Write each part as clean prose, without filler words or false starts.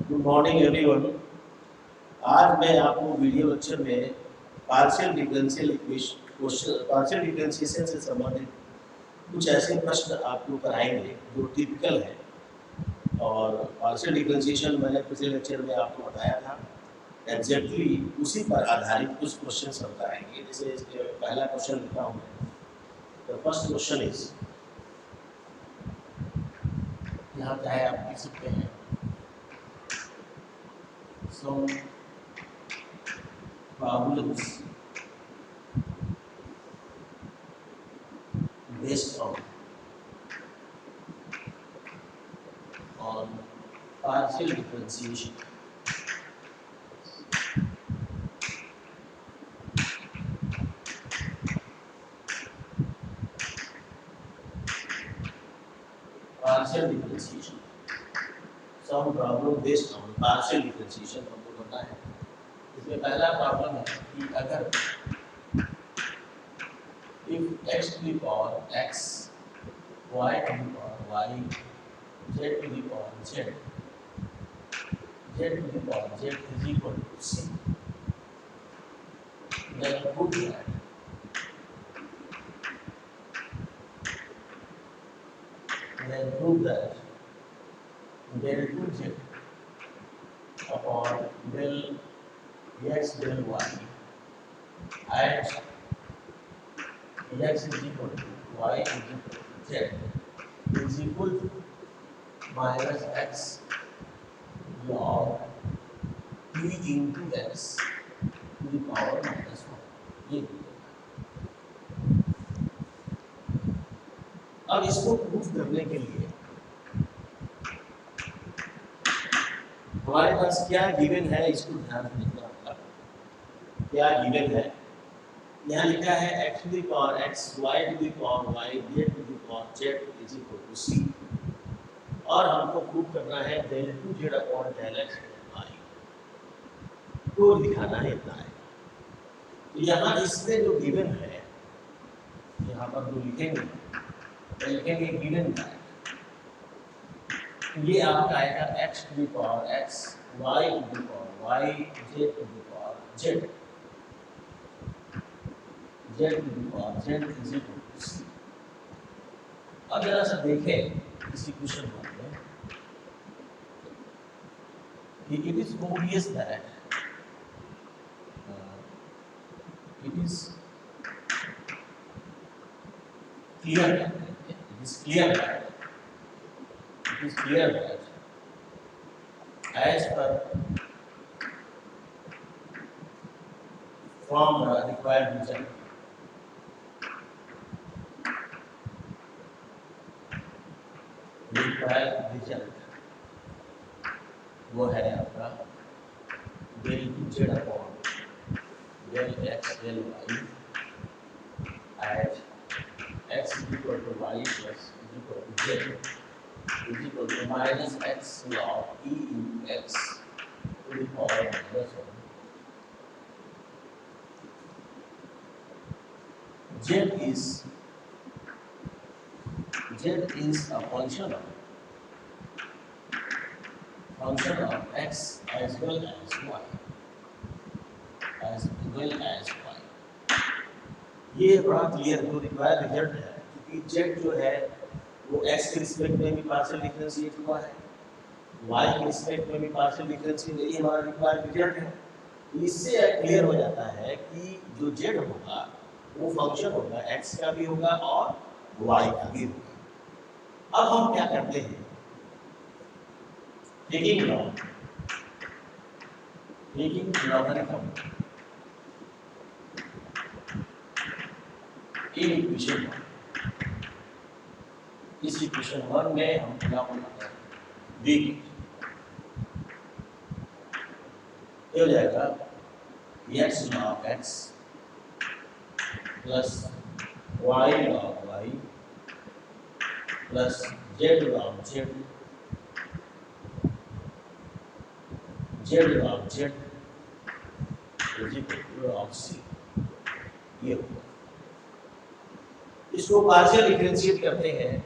Good morning everyone. आज मैं आपको वीडियो लेक्चर में पार्शियल डिफरेंशिएशन से संबंधित कुछ ऐसे प्रश्न आपको कराएंगे जो टिपिकल है। और पार्शियल डिफरेंशिएशन मैंने पिछले लेक्चर में आपको बताया था, एग्जैक्टली उसी पर आधारित कुछ क्वेश्चन हम कराएंगे। जैसे इसके पहला क्वेश्चन लिखा हूँ मैं। द फर्स्ट क्वेश्चन इज, यहाँ चाहे आप लिख सकते हैं, some problems based on partial differentiation. Partial differentiation. Some problem based on partial differentiation हमको करना है। इसमें पहला प्रॉब्लम है कि अगर if x to the power x, y to the power y, z to the power z, z to the power z is equal to c, then prove that del 2z upon del x del y at x is equal to y is equal to z is equal to minus x log p into x to the power minus 1। ये अब इसको proof करने के लिए हमारे पास क्या given है, इसको ध्यान रखना होगा। क्या गिवन है, यहाँ लिखा है x to the power x, y to the power y, z to the power z is equal to c, और हमको प्रूफ करना है del 2z upon del x del y को दिखाना है इतना है। तो यहाँ इसमें जो गिवन है, यहाँ पर जो लिखेंगे गिवन का ये आपका आएगा x to the power x, y to the power y, z to the power z, z to the power z is equal to c। अब जरा सा देखें इसी क्वेश्चन में कि it is obvious that it is clear that as per from the required result वो है आपका del 2z upon del x del y at x is equal to y plus is equal to z is equal to minus x log e into x to the power minus 1। z is a function of x as well as y, ये बड़ा clear जो required result है, क्योंकि z जो है वो x के respect में भी पार्शियल डिफरेंशिएट हुआ है, y के रिस्पेक्ट में भी पार्शियल डिफरेंशिएट, ये हमारा रिक्वायर्ड रिजल्ट है। इससे क्लियर हो जाता है कि जो z होगा वो फंक्शन होगा x का भी होगा और y का भी होगा। अब हम क्या करते हैं, टेकिंग लॉगरिथम इन इक्वेशन इस इक्वेशन 1 में हम क्या बनाते हैं, देखिए ये हो जाएगा x log x plus y log y plus z log z, z log z is equal to log c। ये होगा, इसको पार्शियल डिफरेंशिएट करते हैं,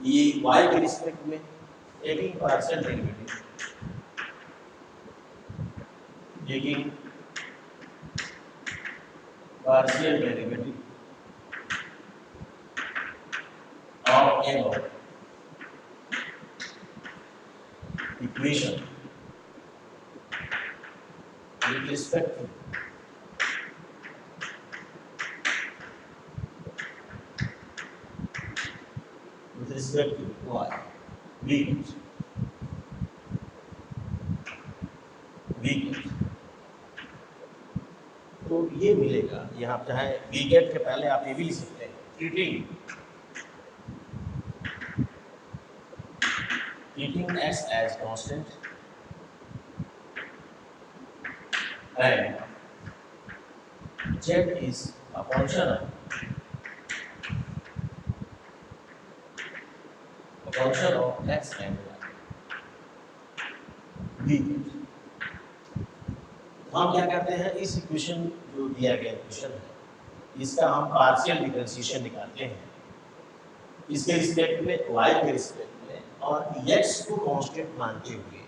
ये y के रिस्पेक्ट में taking partial derivative taking partial derivative of an equation with respect to y, v तो ये मिलेगा। यहाँ चाहे वी गेट के पहले आप ये भी लिख सकते हैं, treating x as constant and z is a function of x and y। हम क्या करते हैं, इस इक्वेशन जो दिया गया इक्वेशन है इसका हम पार्शियल डिफरेंशिएशन निकालते हैं इसके रिस्पेक्ट में, y के रिस्पेक्ट में, और x को कांस्टेंट मानते हुए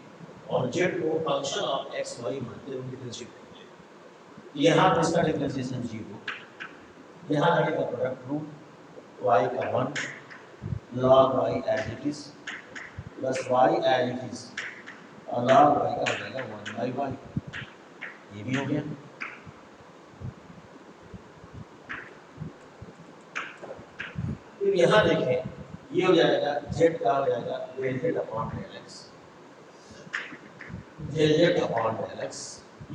और z को फंक्शन ऑफ x y मानते हुए डिफरेंशिएट करते हैं। यहाँ पर इसका डिफरेंशिएशन 0, यहाँ लगेगा प्रोडक्ट रूट y का 1 log y as it is plus y as it is और log y का हो जाएगा 1 by y। ये भी हो गया। फिर यहाँ देखें, ये हो जाएगा z का हो जाएगा del z upon del x, del z upon del x।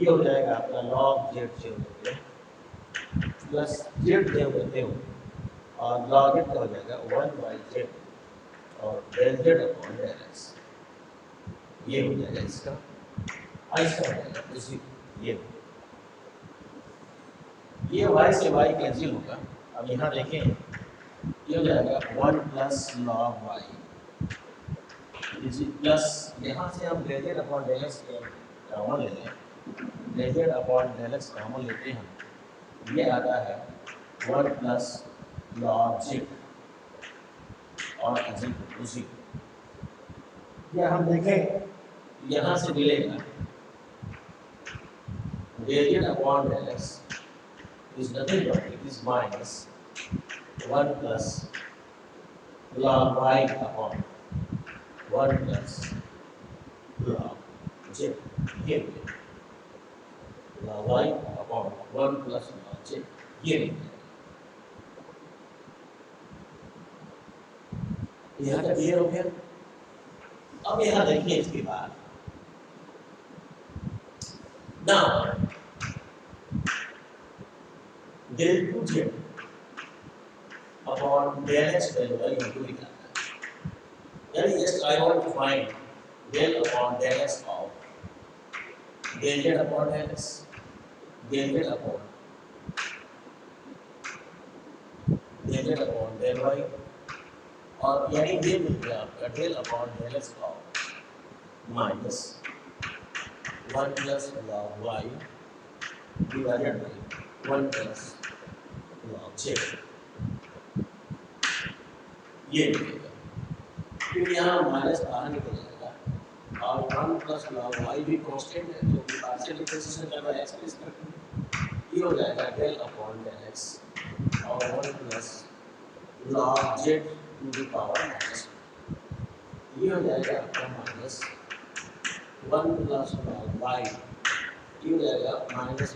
ये हो जाएगा आपका log z से हो गया प्लस z से होते हो और log z का हो जाएगा 1 by z और del z upon del x। ये हो जाएगा इसका, इसका हो जाएगा इसी ये y से y कैंसिल होगा। अब यहाँ देखें ये हो जाएगा 1 प्लस log y इसी प्लस यहाँ से हम del z upon del x common ले लें, del z upon del x common लेते हैं, ये आता है 1 प्लस log z और उसी या हम देखें यहाँ से मिलेगा del z upon del x is nothing but it is minus 1 plus log y upon 1 plus log z। ये log y upon 1 plus log z ये यहाँ तक क्लियर हो गया। अब यहाँ देखिए इसके बाद now del 2z upon del x del y into निकालना है। यानी just I want to find del upon del x of del z upon del x, del z upon del y और यानी ये मिल गया आपका del upon del x of minus 1 plus log y divided by 1 plus log z। ये मिलेगा। फिर यहाँ minus बाहर निकल जाएगा और 1 प्लस log y भी कांस्टेंट है जो कि पार्शियल डिफरेंशिएशन कर रहा है x के रिस्पेक्ट में, ये हो जाएगा del अपॉन del x और 1 plus log z to the power minus, ये हो जाएगा आपका माइनस 1 प्लस log y, ये हो जाएगा minus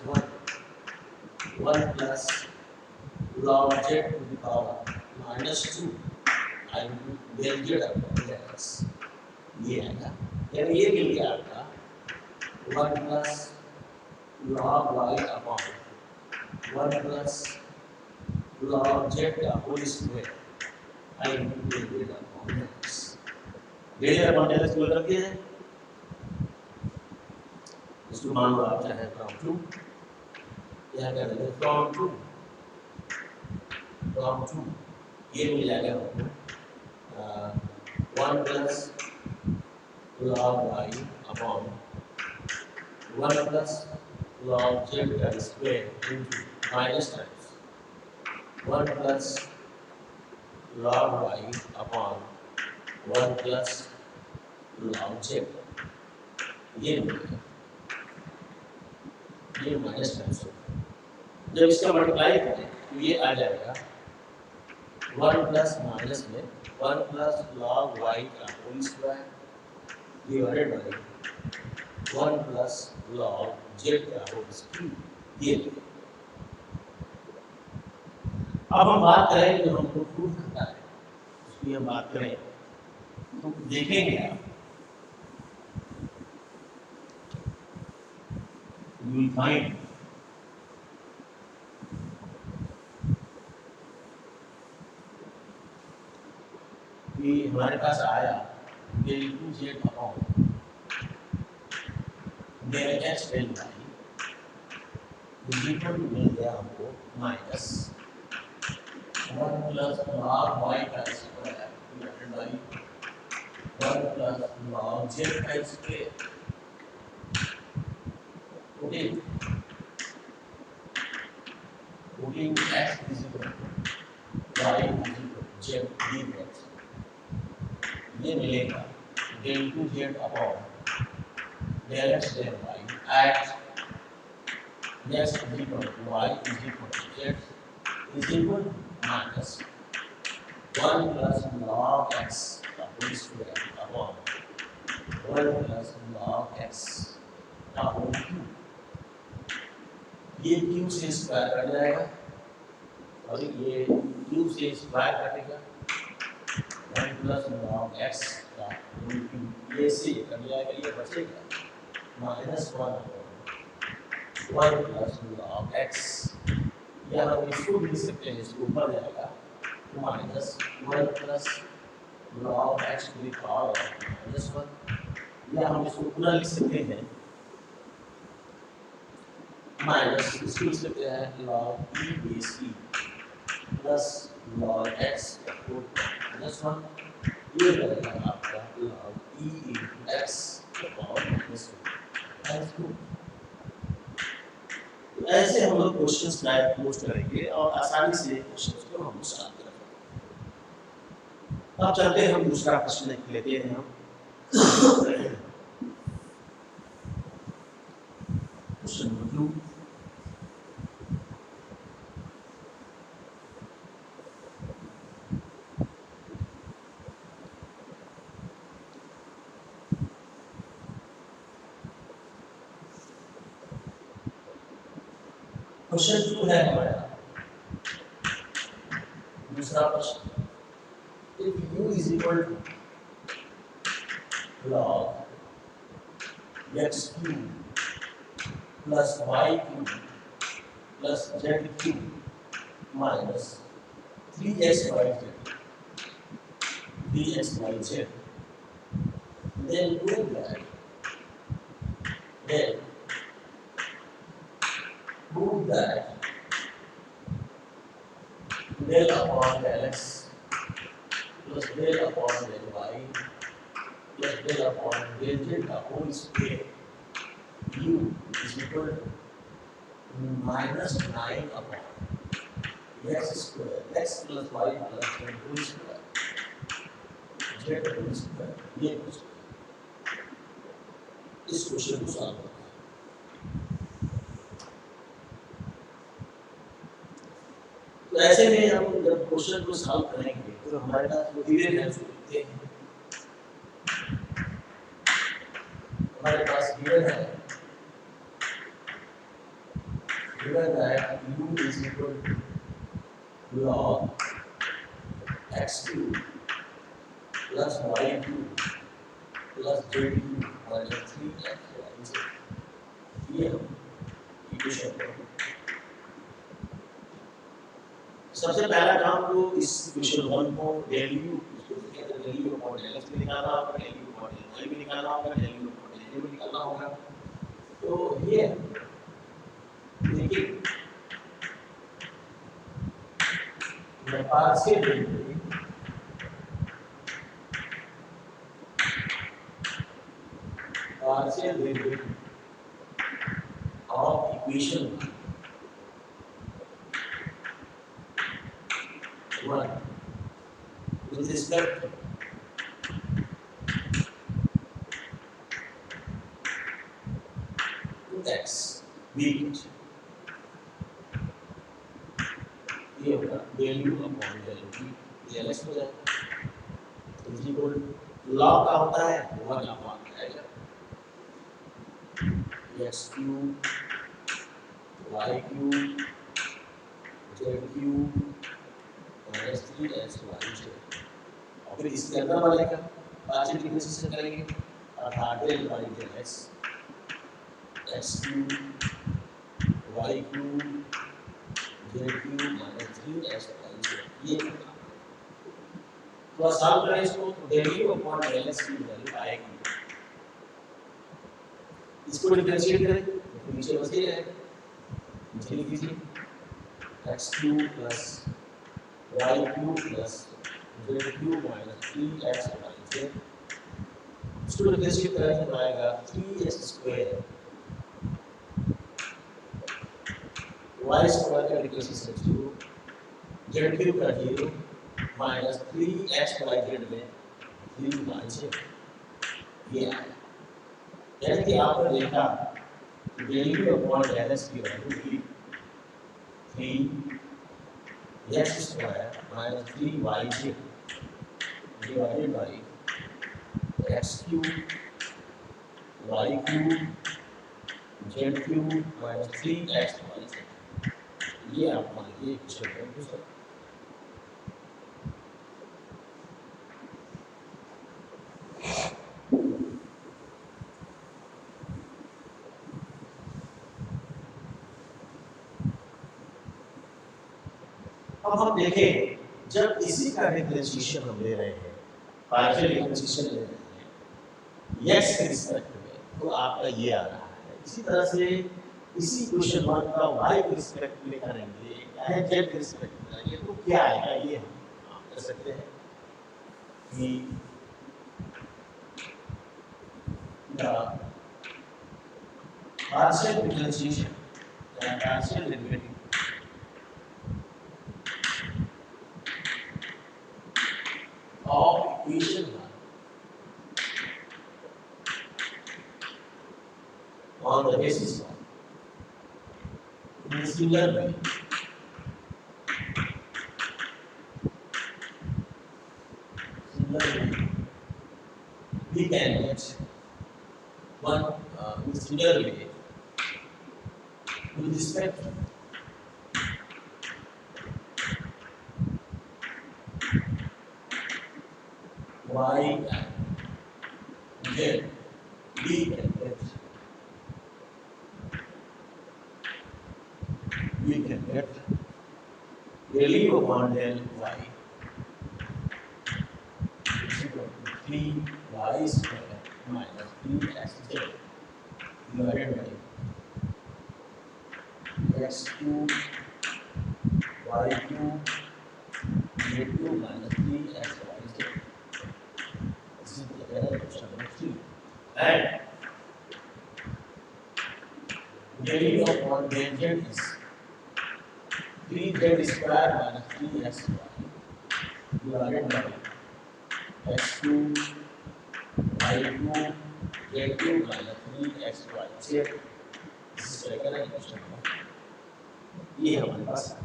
1 plus log z to the power minus 2 into del z upon del x। ये आएगा, यानी ये मिल गया आपका 1 plus log y upon 1 plus log z का whole square into del z upon del x। del z upon del x को रख दिया है, इसको मान लो आप चाहे फ्रॉम 2 यहाँ कर देंगे फ्रॉम 2 ये मिल जाएगा आपको 1 plus log y upon 1 plus log z का square into minus times 1 plus log y upon 1 plus log z। ये मिलेगा ये माइनस टाइम्स होगा। जब इसका मल्टीप्लाई करें तो ये आ जाएगा 1 प्लस माइनस में 1 प्लस लॉग वाई का whole square divided by 1 plus log z का होल स्क्वायर। ये अब हम बात करें जो हमको प्रूव करना है उसकी हम बात करें तो देखेंगे आप you will find कि हमारे पास आया del 2z upon del x del y is equal to मिल गया हमको माइनस 1 प्लस log y का square divided by 1 plus log z का square. Okay putting x is equal to y is equal to z dx ये मिलेगा del 2z upon del x del y at x is equal to y is equal to z is equal to minus 1 plus log x का whole square upon 1 plus log x का whole cube. ये cube से square cut जाएगा और ये cube से square कटेगा 1 plus log x का होल क्यूब ये से कट जाएगा ये बचेगा माइनस 1 प्लस log x या हम इसको भी लिख सकते हैं इसको ऊपर जाएगा minus 1 plus log x to the power minus 1 या हम इसको पूरा लिख सकते हैं माइनस इसको लिख सकते हैं log e base e plus log x minus 1 ये रहेगा आपका log e into x power minus 1। तो ऐसे हम लोग क्वेश्चंस टाइप पोस्ट करेंगे और आसानी से क्वेश्चंस को हम सॉल्व करेंगे। अब चलते हैं हम दूसरा प्रश्न लिख लेते हैं हम क्वेश्चन नंबर 2। क्वेश्चन 2 है हमारा दूसरा प्रश्न if u is equal to log x cube plus y cube plus z cube minus 3xyz then prove that del upon del x plus del upon del y plus del upon del z का whole square u is equal to minus 9 upon x square x plus y plus z whole square z whole square ये इस question को solve करना है। तो ऐसे में हम जब क्वेश्चन को सॉल्व करेंगे तो हमारे पास मटेरियल है उसको लिखते हैं। हमारे पास गिवन है u is equal to log x cube plus y cube plus z cube minus 3x ये हम इक्वेशन को सबसे पहला काम तो इस इक्वेशन 1 को del u इसको कहते हैं del u upon del x में निकालना होगा, del u upon del y में निकालना होगा, del u upon del z में निकालना होगा। तो ये देखिए मैं partial derivative of equation 1 with respect to x we ये होगा del u upon del v, ये एल एक्स हो जाएगा। इज इक्वल लॉग का होता है 1 अपॉन आएगा x cube y cube z cube minus 3x y z, और फिर इसके अंदर वाले का पार्शियल डिफरेंशिएशन करेंगे अर्थात del by del x x cube y cube z cube minus 3x y z. ये तो सॉल्व करें इसको, तो del u upon del x की वैल्यू आएगी, इसको डिफरेंशिएट करें तो नीचे बच ही रहेगा, नीचे लिख दीजिए x cube plus y cube plus z cube minus 3x y z, इसको डिफरेंशिएट करेंगे तो आएगा 3x स्क्वायर वाई स्क्वायर का डिफरेंशिएशन 0 जेड क्यूब का 0 माइनस 3x वाई जेड में 3y जेड, ये आया। यानी कि आपने देखा del u upon del x की वैल्यू थी 3x square minus 3y z divided by x cube y cube z cube minus 3x y z, ये आप मान लीजिए क्वेश्चन में पूछ सकते हैं। अब हम देखें जब इसी का डिफरेंशिएशन हम ले रहे हैं, पार्शियल डिफरेंशिएशन ले रहे हैं x के रिस्पेक्ट में, तो आपका ये आ रहा है। इसी तरह से इसी क्वेश्चन 1 का y के रिस्पेक्ट में करेंगे या z के रिस्पेक्ट में करेंगे तो क्या आएगा, ये हम कर सकते हैं कि पार्शियल डिफरेंशिएशन या partial derivative of equation 1 on the basis of in a similar way we can get one in similar way with respect to y and z, we can get del u upon del y is equal to 3y square minus 3xz divided by x cube y cube z cube minus 3xyz. This is the error question number 3. And del u upon del z is 3z square minus 3xy divided by x cube y cube z cube minus 3xyz. This is the error question number, ये हमारे पास है।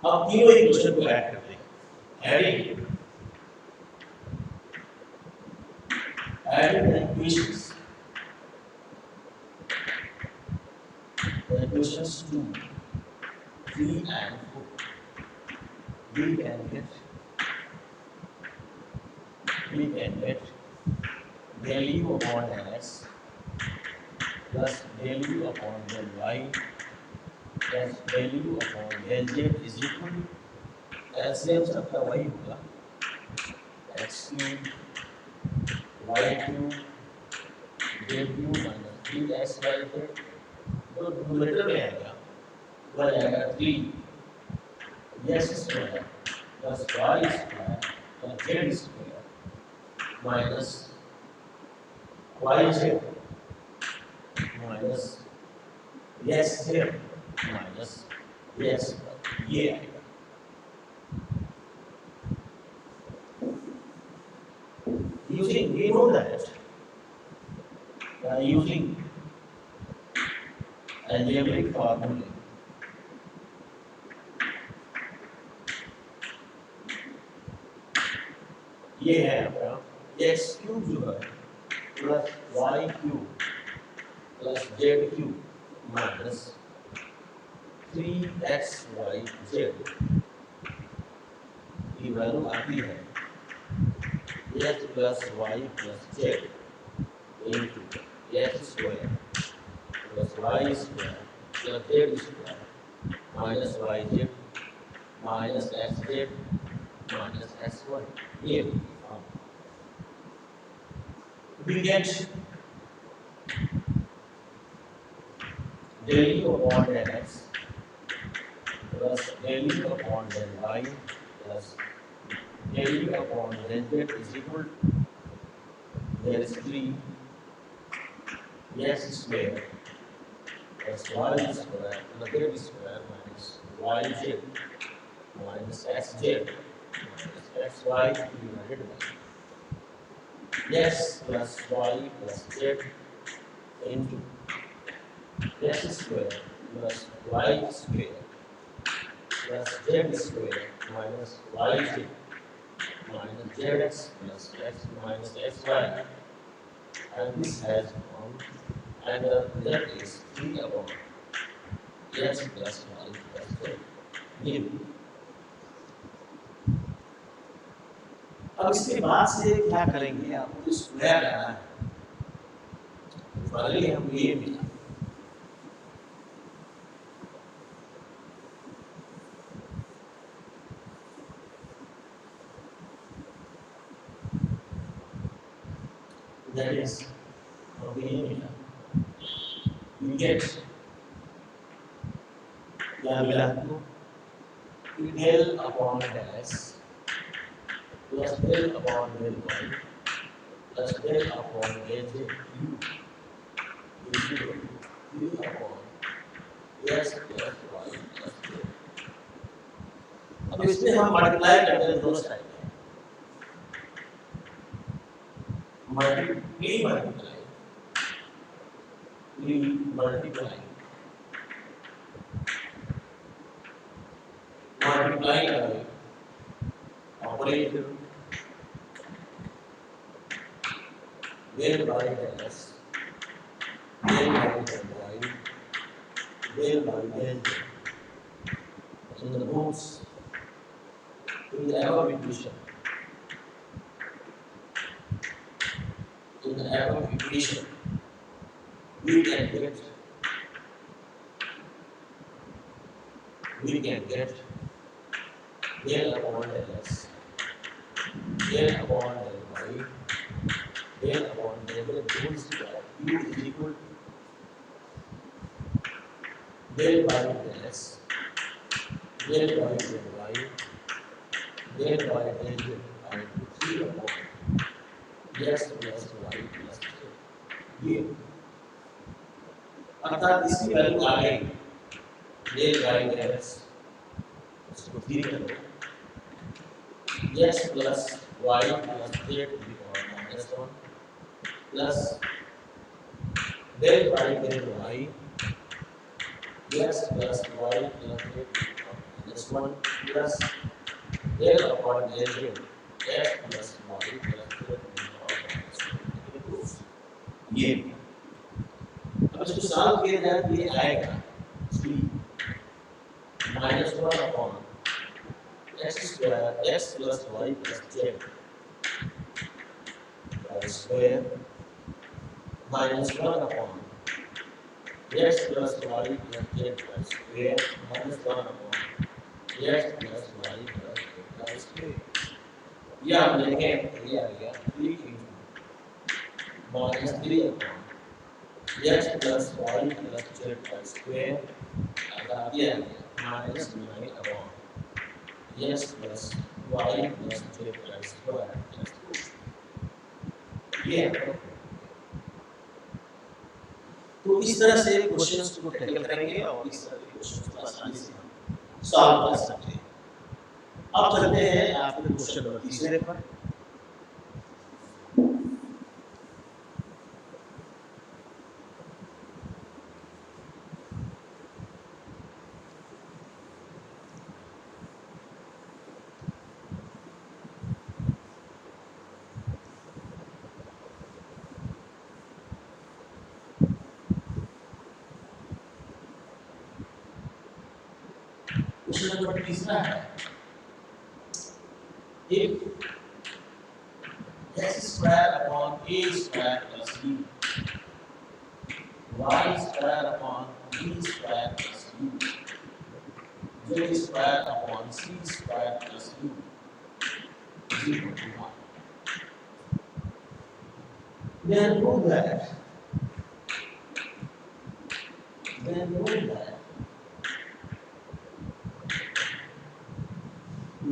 अब तीनों equation को add करते हैं, adding the equations 2, 3 and 4, we can get del u upon del x plus del u upon del y plus del u upon del z is equal to LCM सबका वही होगा x cube y cube z cube minus 3xyz, तो numerator में आएगा वह आएगा 3x square plus y square plus z square minus yz minus xz minus x, ये आएगा। Using, we know that using algebraic फार्मूले ये है आपका एक्स क्यूब जो है plus y cube plus z cube minus 3xyz की वैल्यू आती है x plus y plus z into x square plus y square plus z square minus y z minus x z minus x y. ये we get del u upon del x plus del u upon del y plus del u upon del z is equal to there is 3 x square plus y square plus z square minus yz minus xz minus xy divided by x plus y plus z into x square plus y square plus z square minus yz minus zx plus x minus xy, and this has one, and the result is 3 upon x plus y plus z. ये अब इसके बाद से क्या करेंगे, आपको square करना है। पहले हम ये मिला that is we get क्या मिला del upon del x plus del upon del y plus del upon del z u is equal to u upon x plus y plus z। अब इसमें हम मल्टीप्लाई करते हैं दोनों साइड में, multiply करें operator del by del x del by del y del by del z in the books in the above equation we can get del upon del x del upon del y del upon del z whole square u is equal to del by del x del by del y del by del z and 3 upon x plus y plus z। ये अर्थात इसकी value आ गई del by del x, इसको 3 कर दो x plus y plus z to the power minus 1 plus del by del y x plus y plus z to the power minus 1 plus del upon del z x plus y plus z to the power minus 1। ये अब जब solve किया जाए तो ये आएगा 3 minus 1 upon x square x plus y plus z square minus 1 upon x plus y plus z square minus 1 upon x plus y plus z square। या हम देखें ये आ गया 3 minus 3 upon x plus y plus z square अर्थात ये आ गया minus 9 upon x plus y plus z square plus 2। ये तो इस तरह से क्वेश्चंस को टैकल करेंगे और इस तरह के क्वेश्चंस को आसानी से हम सॉल्व कर सकते हैं। अब चलते हैं आपके क्वेश्चन नंबर तीसरे पर। क्वेश्चन नंबर तीसरा है, if x square upon a square plus b, y square upon b square plus u, z square upon c square plus u is equal to 1. Then prove that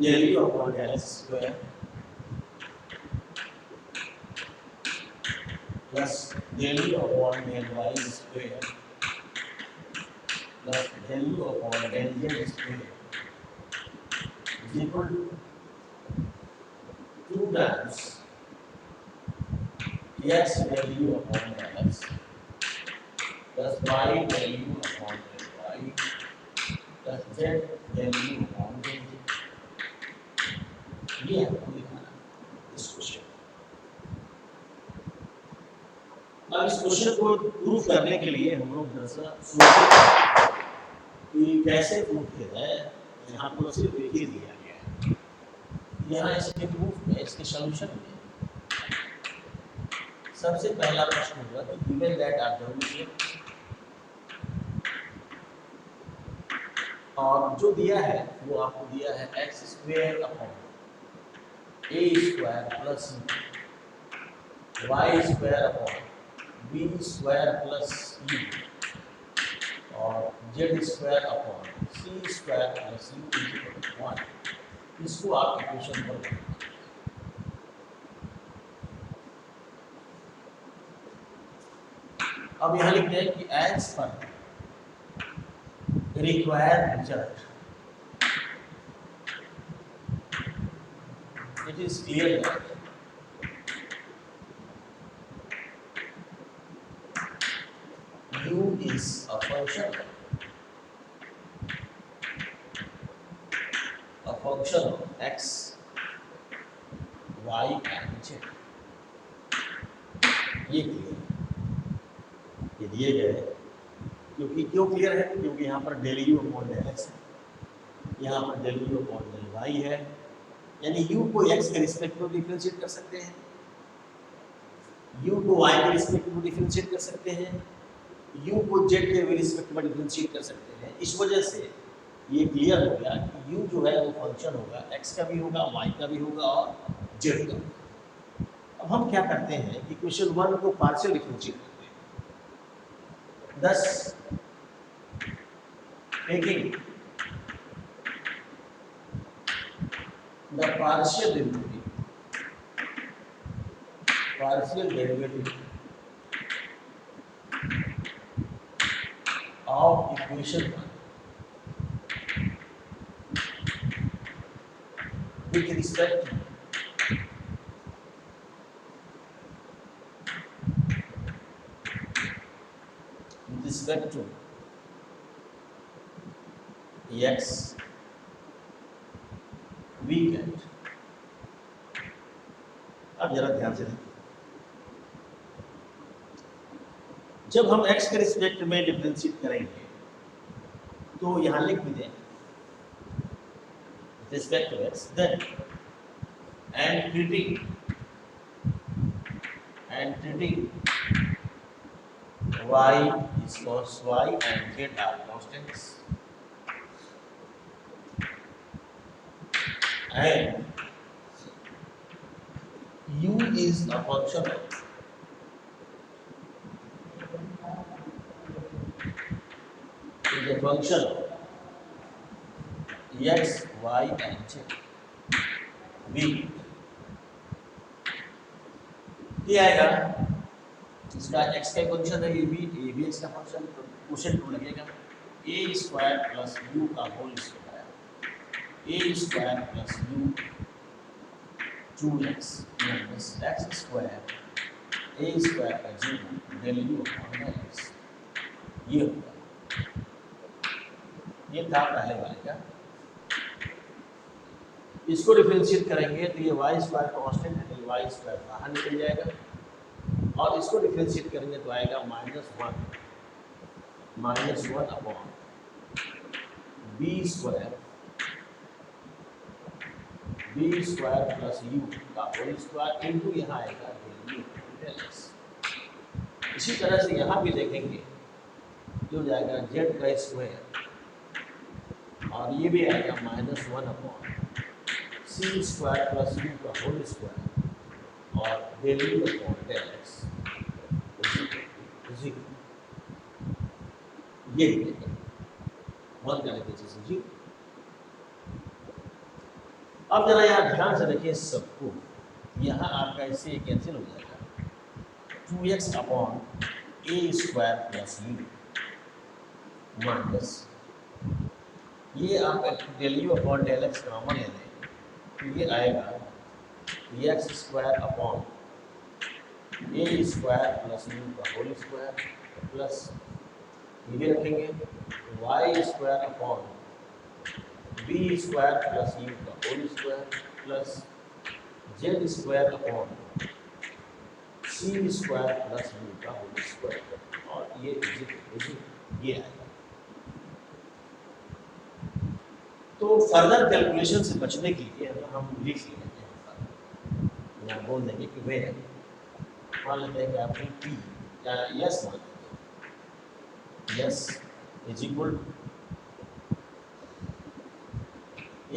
del u upon del x square plus del u upon del y square plus del u upon del z square is equal to 2 times x del u upon del x plus y del u upon del y plus z del u upon del z. ये आपको लिखना इस question. अब इस question को proof करने के लिए हम लोग दरअसल सोचे कि कैसे प्रूफ किया जाए। यहाँ पर सिर्फ एक ही दिया गया है, यहाँ इसके प्रूफ में, इसके सॉल्यूशन में सबसे पहला प्रश्न होगा कि गिवन दैट आर्ग्यूमेंट, और जो दिया है वो आपको दिया है x square upon a square plus y square upon b square plus u और z square upon c square plus u equal to 1। इसको आप इक्वेशन पर लिखें। अब यहाँ लिखते हैं कि as per required result, it is clear that u is a function of x, y and z। ये क्लियर, ये दिए गए क्योंकि क्यों क्लियर है, क्योंकि यहाँ पर del u upon del x है, यहाँ पर del u upon del y है, यानी यू को एक्स के रिस्पेक्ट में डिफरेंशिएट कर सकते हैं, यू को वाई के रिस्पेक्ट में डिफरेंशिएट कर सकते हैं, यू को जेड के रिस्पेक्ट में डिफरेंशिएट कर सकते हैं। इस वजह से ये क्लियर हो गया कि यू जो है वो फंक्शन होगा, एक्स का भी होगा, वाई का भी होगा और जेड का होगा। अब हम क्या करते हैं कि क्वेश्चन 1 को पार्शियल डिफरेंशिएट करते हैं। Thus, taking the partial derivative of equation 1 with respect to x, we get, अब जरा ध्यान से देखिए, जब हम x के रिस्पेक्ट में डिफरेंशिएट करेंगे तो यहाँ लिख भी दें respect to x, then and treating y is cos y and z are constants, and u is a function of x, y and z। v क्या आएगा, इसका x का फंक्शन है, ये भी x का फंक्शन, तो क्वेश्चन 2 लगेगा a स्क्वायर प्लस u का whole square, a square plus u 2x minus x square a square का zero del u upon del x, ये होगा। ये था पहले वाले का। इसको डिफरेंशिएट करेंगे तो ये y स्क्वायर कांस्टेंट है, तो y स्क्वायर बाहर निकल जाएगा, और इसको डिफरेंशिएट करेंगे तो आएगा -1 upon b square b square plus u का होल स्क्वायर इंटू यहाँ आएगा डेल यू डेल एक्स। इसी तरह से यहाँ भी देखेंगे जो हो जाएगा जेड का स्क्वायर और ये भी आएगा minus one upon c square plus u का होल स्क्वायर और del u upon del x ये लिखेंगे वन का लिखे जी। अब जरा यहाँ ध्यान से देखिए सबको, यहाँ आपका इससे कैंसिल हो जाएगा 2x upon a square plus u minus ये आप del u upon del x common ले लें तो ये आएगा x square upon a square plus u का होल स्क्वायर प्लस ये भी रखेंगे y square upon b square plus u का whole square plus z square upon c square plus u का होल स्क्वायर और ये आएगा। तो फर्दर कैलकुलेशन से बचने के लिए अगर हम लिख लेते हैं यहाँ बोल देंगे कि वे मान लेते हैं कि आपको पी या यस मान लेते हैं S is equal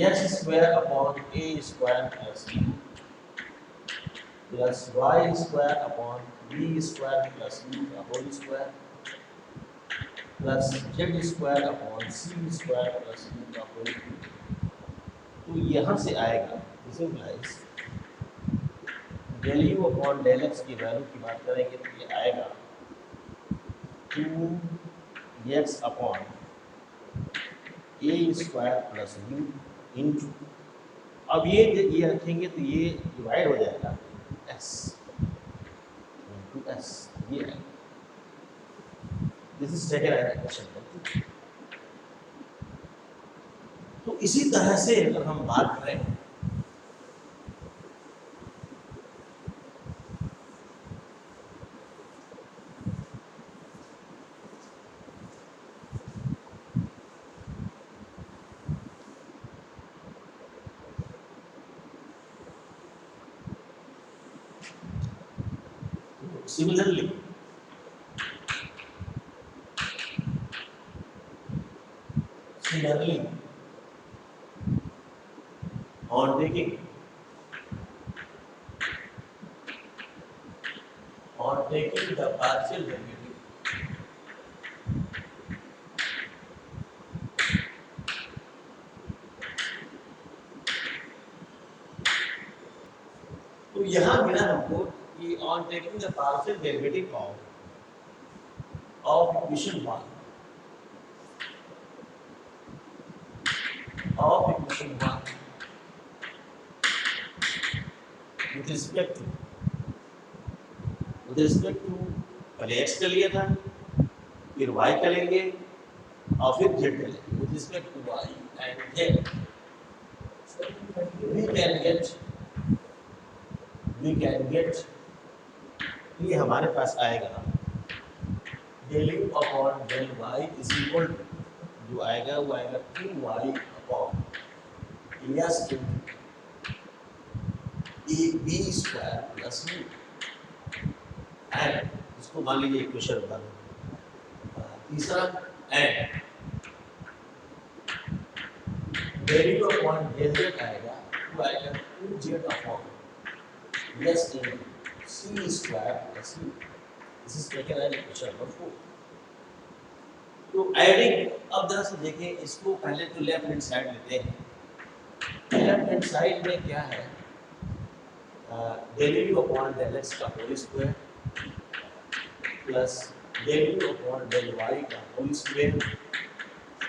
x square upon a square plus u plus y square upon b square plus u का whole square plus z square upon c square plus u का होल स्क्वायर। तो यहाँ से आएगा this implies del u upon del x की value की बात करेंगे तो ये आएगा 2x upon a square plus u into अब ये रखेंगे तो ये डिवाइड हो जाएगा s इंटू s ये है दिस इज सेकंड क्वेश्चन। तो इसी तरह से अगर हम बात करें Similarly, on taking the partial derivative तो यहाँ मिला हमको कि on taking the partial derivative of equation 1 with respect to पहले x का लिया था फिर y का लेंगे और फिर z का लेंगे with respect to y and z we can get ये हमारे पास आएगा del u upon del y is equal to जो आएगा वो आएगा 2y upon s a b square plus u and इसको मान लीजिए इक्वेशन बता दो तीसरा and del u upon del z आएगा वो आएगा 2z upon s in c square plus u this is taken as equation number 4। तो एडिंग अब जरा से देखें इसको पहले तो लेफ्ट हैंड साइड लेते हैं। लेफ्ट हैंड साइड में क्या है del u upon del x का whole square plus del u upon del y का whole square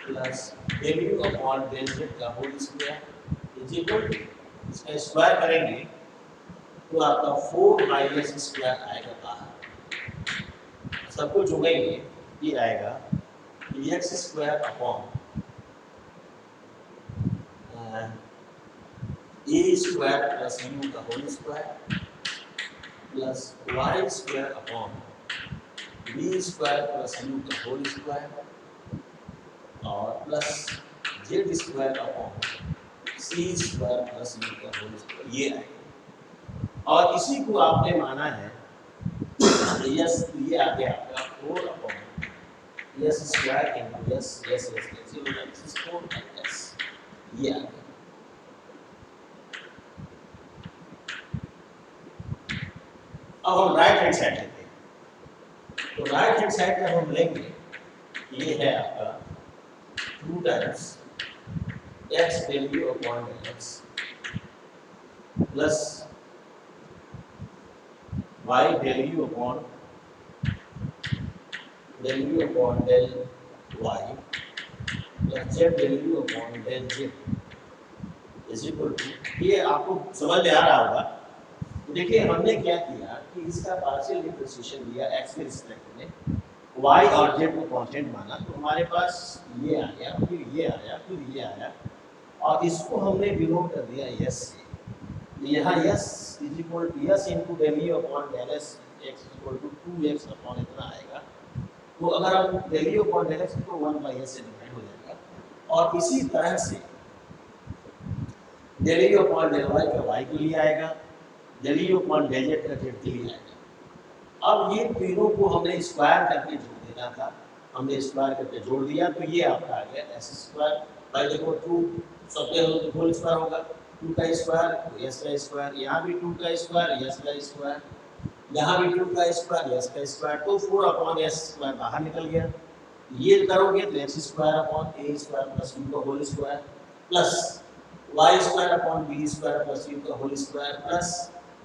plus del u upon del z का whole square is equal to इसका square करेंगे तो आपका 4 स्क्वायर आएगा बाहर सबको जोड़ेंगे ये आएगा x square upon a square plus u का whole square plus y square upon b square plus u का होल स्क्वायर और plus z square upon c square plus u का होल स्क्वायर, ये आएगा। और इसी को आपने माना है यस, ये आ गया आपका 4 upon yes square into yes yes yes cancel हो जाएगा, दिस इज 4 यस, ये आ गया। अब हम राइट हैंड साइड लेते हैं, तो राइट हैंड साइड जब हम लेंगे, ये है आपका 2 times x value upon x plus y value upon del y plus z value upon del z is equal to, ये आपको समझ में आ रहा होगा। तो देखिए हमने क्या किया कि इसका पार्शियल डिफरेंशिएशन लिया x के रिस्पेक्ट में, y और z को कांस्टेंट माना, तो हमारे पास ये आ गया, फिर ये आया, फिर ये आया, और इसको हमने डिनोट कर दिया यस से। यहाँ s is equal to s into del u upon del s, x is equal to 2x upon इतना आएगा। तो अगर हम del u upon del x तो 1/s से डिवाइड हो जाएगा, और इसी तरह से del u upon del y का y के लिए आएगा, del u upon del z का z के लिए आएगा। अब ये तीनों को हमने स्क्वायर करके जोड़ देना था, हमने स्क्वायर करके जोड़ दिया, तो ये आपका आ गया s स्क्वायर बाय देखो 2 सबके होल स्क्वायर होगा, 2 का स्क्वायर s का स्क्वायर, यहाँ भी 2 का स्क्वायर s का स्क्वायर, यहाँ भी 2 का स्क्वायर s का स्क्वायर, तो 4 अपॉन s स्क्वायर बाहर निकल गया। ये करोगे तो x square upon a square plus u का whole square plus y square upon b square plus u का whole square plus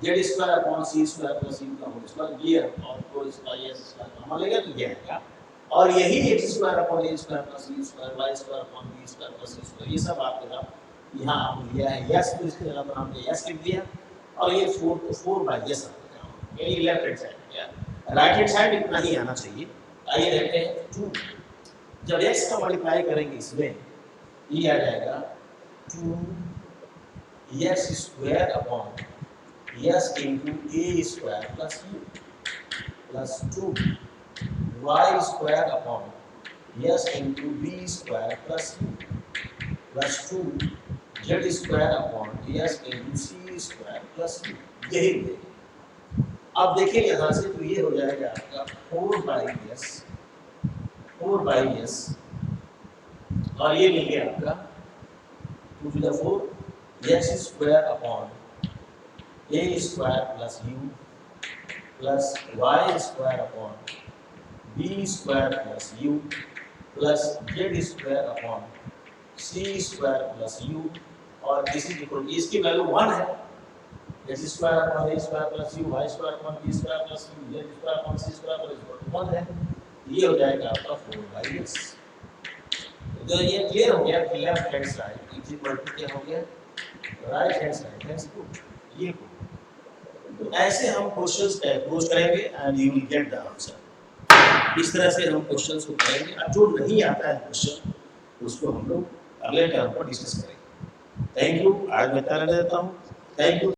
z square upon c square plus u का होल स्क्वायर, ये और तो स्क्वायर s स्क्वायर कॉमन लेगा तो ये आएगा, और यही x square upon a square plus b square y square upon b square plus c square, ये सब आपका यहाँ आपने लिया है यस, तो इसके जगह पर हमने यस लिख दिया, और ये 4 तो 4/s आ गया, ये लेफ्ट हैंड साइड हो गया। राइट हैंड साइड इतना ही आना चाहिए। आइए देखते हैं 2, जब x का मल्टीप्लाई करेंगे इसमें, ये आ जाएगा 2x square upon s into a square plus u plus 2y square upon s into b square plus u plus 2z square upon s into c square plus u, यही है। अब देखिए यहाँ से तो ये हो जाएगा आपका 4/s, और ये मिल गया आपका 2 to the 4 x square upon a square plus u plus y square upon b square plus u plus z square upon c square plus u, और दिस इज इक्वल टू, इसकी वैल्यू 1 है, x square upon a square plus u, y square upon b square plus u, z square upon c square plus equal to 1 है, ये हो जाएगा आपका 4/s। तो ये क्लियर हो गया कि left hand side is equal to क्या हो गया, right hand side has put, ये तो ऐसे हम क्वेश्चंस का अप्रोच करेंगे and you will get the answer. इस तरह से हम क्वेश्चंस को करेंगे, अब जो नहीं आता है क्वेश्चन उसको हम लोग अगले टर्म पर डिस्कस करेंगे। थैंक यू, आज मैं बता देता हूँ। Thank you.